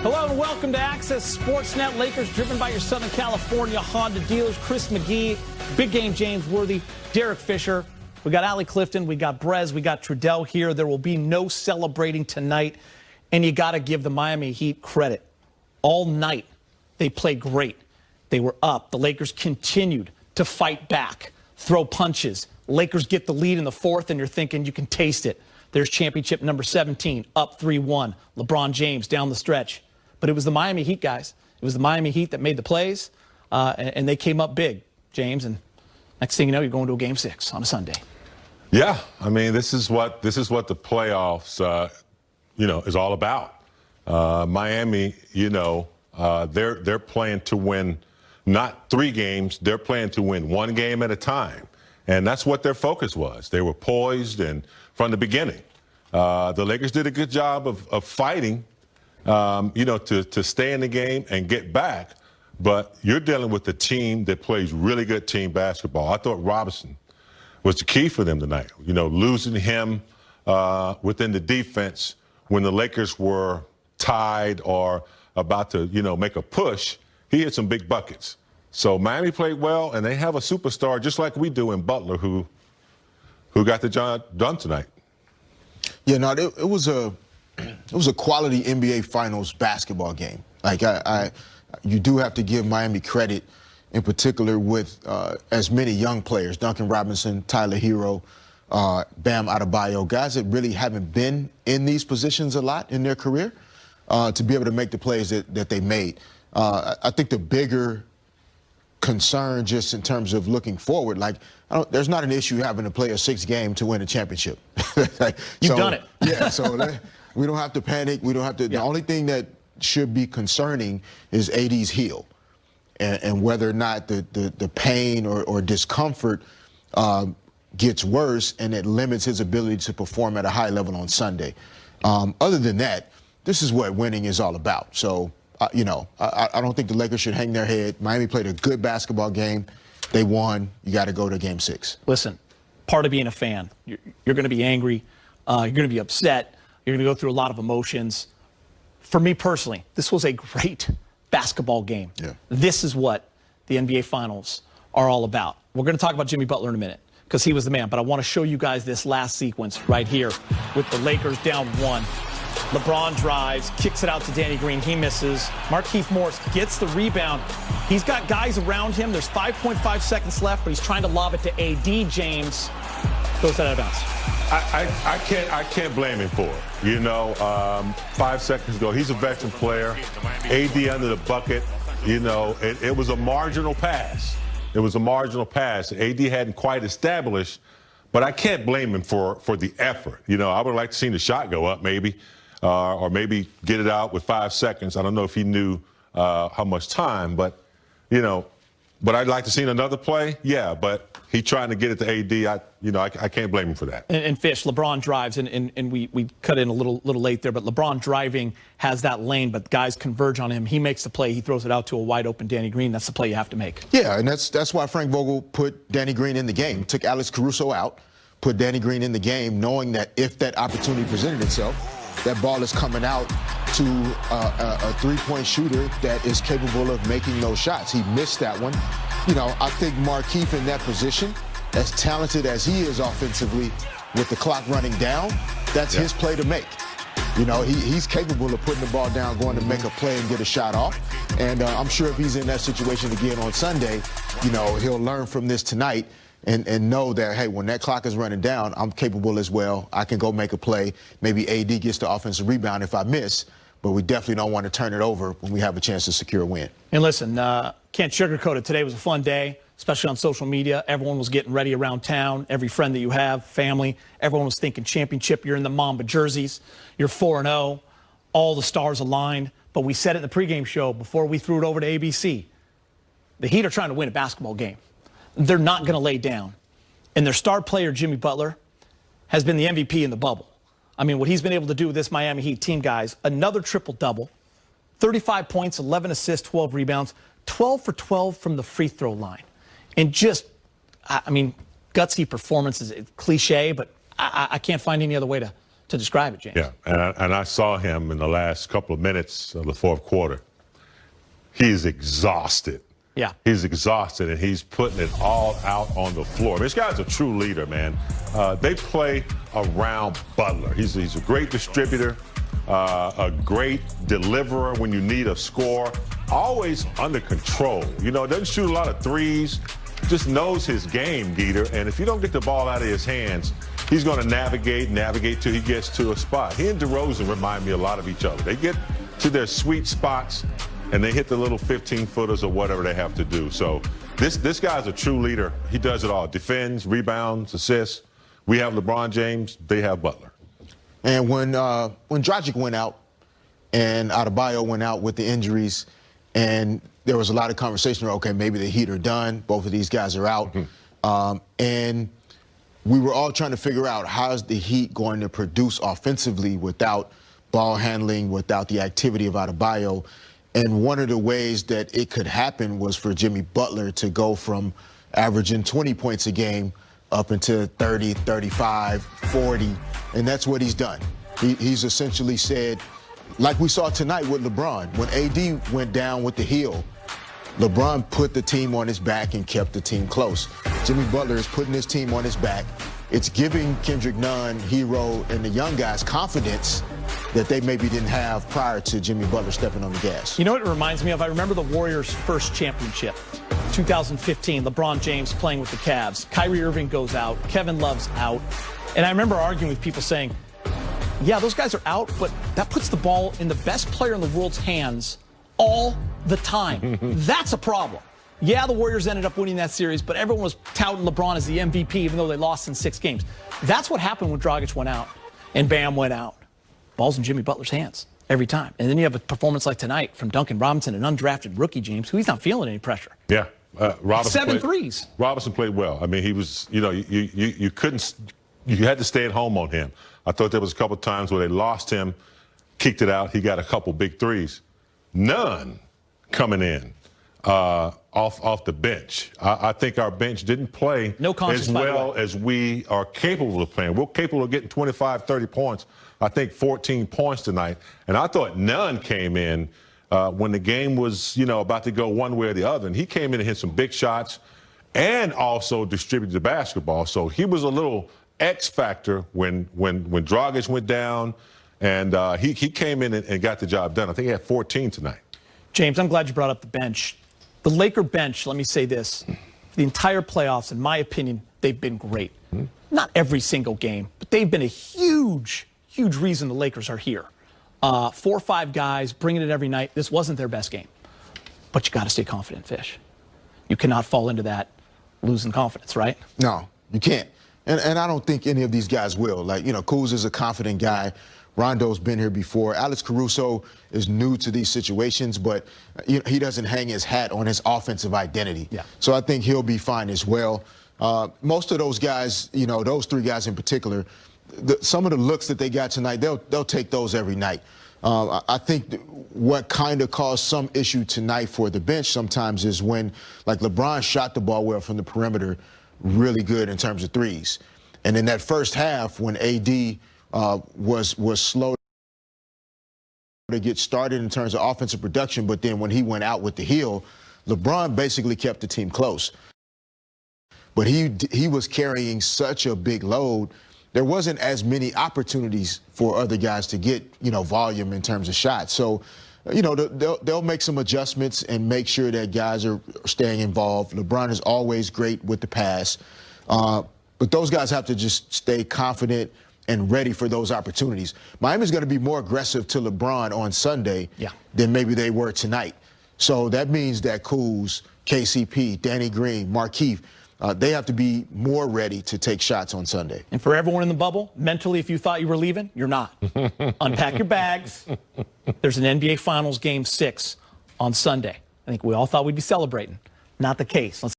Hello and welcome to Access Sportsnet. Lakers driven by your Southern California Honda dealers. Chris McGee, Big Game James Worthy, Derek Fisher. We got Allie Clifton, we got Brez, we got Trudell here. There will be no celebrating tonight, and you got to give the Miami Heat credit. All night, they played great. They were up. The Lakers continued to fight back, throw punches. Lakers get the lead in the fourth, and you're thinking you can taste it. There's championship number 17, up 3-1. LeBron James down the stretch. But it was the Miami Heat, guys. It was the Miami Heat that made the plays, and they came up big, James. And next thing you know, you're going to a Game 6 on a Sunday. Yeah, I mean, this is what the playoffs, is all about. Miami, they're playing to win not 3 games. They're playing to win 1 game at a time, and that's what their focus was. They were poised, and from the beginning, the Lakers did a good job of fighting. To stay in the game and get back. But you're dealing with a team that plays really good team basketball. I thought Robinson was the key for them tonight. Losing him within the defense when the Lakers were tied or about to, make a push, he hit some big buckets. So Miami played well, and they have a superstar just like we do in Butler who got the job done tonight. Yeah, no, it was a quality NBA Finals basketball game. Like you do have to give Miami credit, in particular with as many young players: Duncan Robinson, Tyler Hero, Bam Adebayo, guys that really haven't been in these positions a lot in their career, to be able to make the plays that they made. I think the bigger concern, just in terms of looking forward, there's not an issue having to play a 6th game to win a championship. You've done it. Yeah, so we don't have to panic. We don't have to. Yeah. The only thing that should be concerning is AD's heel, and whether or not the pain or discomfort gets worse, and it limits his ability to perform at a high level on Sunday. Other than that, this is what winning is all about. So, I don't think the Lakers should hang their head. Miami played a good basketball game. They won. You got to go to Game 6. Listen, part of being a fan, you're going to be angry. You're going to be upset. You're going to go through a lot of emotions. For me personally, this was a great basketball game. Yeah. This is what the NBA Finals are all about. We're going to talk about Jimmy Butler in a minute because he was the man. But I want to show you guys this last sequence right here with the Lakers down 1. LeBron drives, kicks it out to Danny Green. He misses. Markieff Morris gets the rebound. He's got guys around him. There's 5.5 seconds left, but he's trying to lob it to AD. James goes out of bounds. I can't blame him for it. 5 seconds ago, he's a veteran player. AD under the bucket. It was a marginal pass. It was a marginal pass. AD hadn't quite established, but I can't blame him for the effort. I would like to see the shot go up maybe, or maybe get it out with 5 seconds. I don't know if he knew how much time, but but I'd like to see another play. Yeah, but he trying to get it to AD. I can't blame him for that. And Fish, LeBron drives, and we cut in a little late there, but LeBron driving has that lane, but guys converge on him. He makes the play. He throws it out to a wide open Danny Green. That's the play you have to make. Yeah, and that's why Frank Vogel put Danny Green in the game. Took Alex Caruso out, put Danny Green in the game, knowing that if that opportunity presented itself, that ball is coming out to a three-point shooter that is capable of making those shots. He missed that one. I think Markieff in that position, as talented as he is offensively, with the clock running down, that's his play to make. He's capable of putting the ball down, going to make a play and get a shot off. And I'm sure if he's in that situation again on Sunday, he'll learn from this tonight and know that, hey, when that clock is running down, I'm capable as well. I can go make a play. Maybe AD gets the offensive rebound if I miss, but we definitely don't want to turn it over when we have a chance to secure a win. And listen, can't sugarcoat it. Today was a fun day, especially on social media. Everyone was getting ready around town. Every friend that you have, family, everyone was thinking championship. You're in the Mamba jerseys. You're 4-0. All the stars aligned. But we said it in the pregame show before we threw it over to ABC. The Heat are trying to win a basketball game. They're not going to lay down. And their star player, Jimmy Butler, has been the MVP in the bubble. I mean, what he's been able to do with this Miami Heat team, guys, another triple-double, 35 points, 11 assists, 12 rebounds, 12 for 12 from the free throw line. And just, gutsy performance is cliche, but I can't find any other way to describe it, James. Yeah, and I saw him in the last couple of minutes of the fourth quarter. He's exhausted. Yeah. He's exhausted, and he's putting it all out on the floor. This guy's a true leader, man. They play around Butler. He's a great distributor, a great deliverer when you need a score, always under control. You know, doesn't shoot a lot of threes, just knows his game, Geeter. And if you don't get the ball out of his hands, he's going to navigate till he gets to a spot. He and DeRozan remind me a lot of each other. They get to their sweet spots, and they hit the little 15-footers or whatever they have to do. So this guy's a true leader. He does it all. Defends, rebounds, assists. We have LeBron James. They have Butler. And when Dragic went out and Adebayo went out with the injuries, and there was a lot of conversation around, okay, maybe the Heat are done. Both of these guys are out. And we were all trying to figure out how is the Heat going to produce offensively without ball handling, without the activity of Adebayo. And one of the ways that it could happen was for Jimmy Butler to go from averaging 20 points a game up into 30, 35, 40. And that's what he's done. He's essentially said, like we saw tonight with LeBron, when AD went down with the heel, LeBron put the team on his back and kept the team close. Jimmy Butler is putting his team on his back. It's giving Kendrick Nunn, Hero, and the young guys confidence that they maybe didn't have prior to Jimmy Butler stepping on the gas. You know what it reminds me of? I remember the Warriors' first championship, 2015, LeBron James playing with the Cavs. Kyrie Irving goes out. Kevin Love's out. And I remember arguing with people saying, yeah, those guys are out, but that puts the ball in the best player in the world's hands all the time. That's a problem. Yeah, the Warriors ended up winning that series, but everyone was touting LeBron as the MVP, even though they lost in 6 games. That's what happened when Dragic went out and Bam went out. Ball's in Jimmy Butler's hands every time. And then you have a performance like tonight from Duncan Robinson, an undrafted rookie, James, who he's not feeling any pressure. Yeah. Robinson 7 threes. Robinson played well. I mean, he was, you know, you couldn't, you had to stay at home on him. I thought there was a couple times where they lost him, kicked it out. He got a couple big threes. None coming in off the bench. I think our bench didn't play as well as we are capable of playing. We're capable of getting 25, 30 points. I think 14 points tonight. And I thought Nunn came in when the game was, you know, about to go one way or the other. And he came in and hit some big shots and also distributed the basketball. So he was a little X factor when Dragic went down. And he came in and got the job done. I think he had 14 tonight. James, I'm glad you brought up the bench. The Laker bench, let me say this. The entire playoffs, in my opinion, they've been great. Not every single game, but they've been a huge reason the Lakers are here. 4 or 5 guys bringing it every night. This wasn't their best game. But you got to stay confident, Fish. You cannot fall into that losing confidence, right? No, you can't. And I don't think any of these guys will. Like, you know, Kuz is a confident guy. Rondo's been here before. Alex Caruso is new to these situations, but you know, he doesn't hang his hat on his offensive identity. Yeah. So I think he'll be fine as well. Most of those guys, you know, those 3 guys in particular, some of the looks that they got tonight, they'll take those every night. I think what kind of caused some issue tonight for the bench sometimes is when, like, LeBron shot the ball well from the perimeter, really good in terms of threes. And in that first half, when AD was slow to get started in terms of offensive production, but then when he went out with the heel, LeBron basically kept the team close. But he was carrying such a big load, there wasn't as many opportunities for other guys to get, you know, volume in terms of shots. So, you know, they'll make some adjustments and make sure that guys are staying involved. LeBron is always great with the pass. But those guys have to just stay confident and ready for those opportunities. Miami's going to be more aggressive to LeBron on Sunday than maybe they were tonight. So that means that Kuz, KCP, Danny Green, Markieff, they have to be more ready to take shots on Sunday. And for everyone in the bubble, mentally, if you thought you were leaving, you're not. Unpack your bags. There's an NBA Finals Game 6 on Sunday. I think we all thought we'd be celebrating. Not the case. Let's